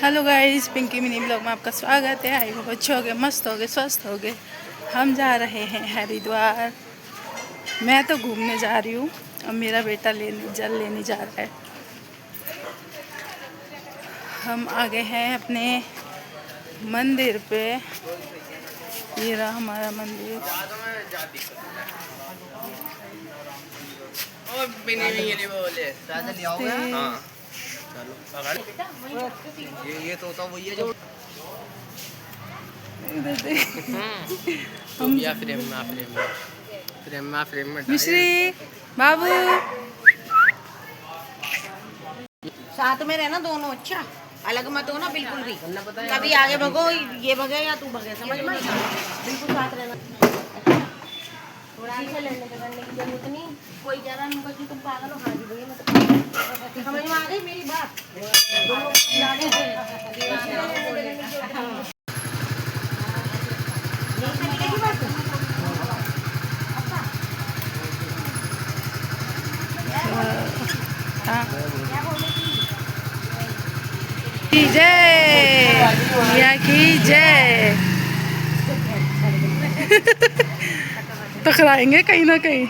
Hello guys, Pinky mini blog में आपका स्वागत है। आई होप अच्छे हो गए, मस्त हो गए, स्वस्थ हो गए। हम जा रहे हैं हरिद्वार। मैं तो घूमने जा रही हूँ और मेरा बेटा जल लेने जा रहा है। हम आ गए हैं अपने मंदिर पे। ये रहा हमारा मंदिर। ये तो होता वही है जो हम फ्रेम में मिश्री बाबू साथ में रहना दोनों। अच्छा, अलग मत हो ना बिल्कुल भी। कभी आगे भगो, ये भगे या तू भगे, समझ में। बिल्कुल साथ रहना। थोड़ा आगे लड़ने करने की जरूरत नहीं। कोई कह रहा है तुम पागल हो, हाँ जी भैया मतलब समझ में आ गई मेरी बात। दोनों लाड़े जय मैया की जय। टकराएंगे कहीं ना कहीं।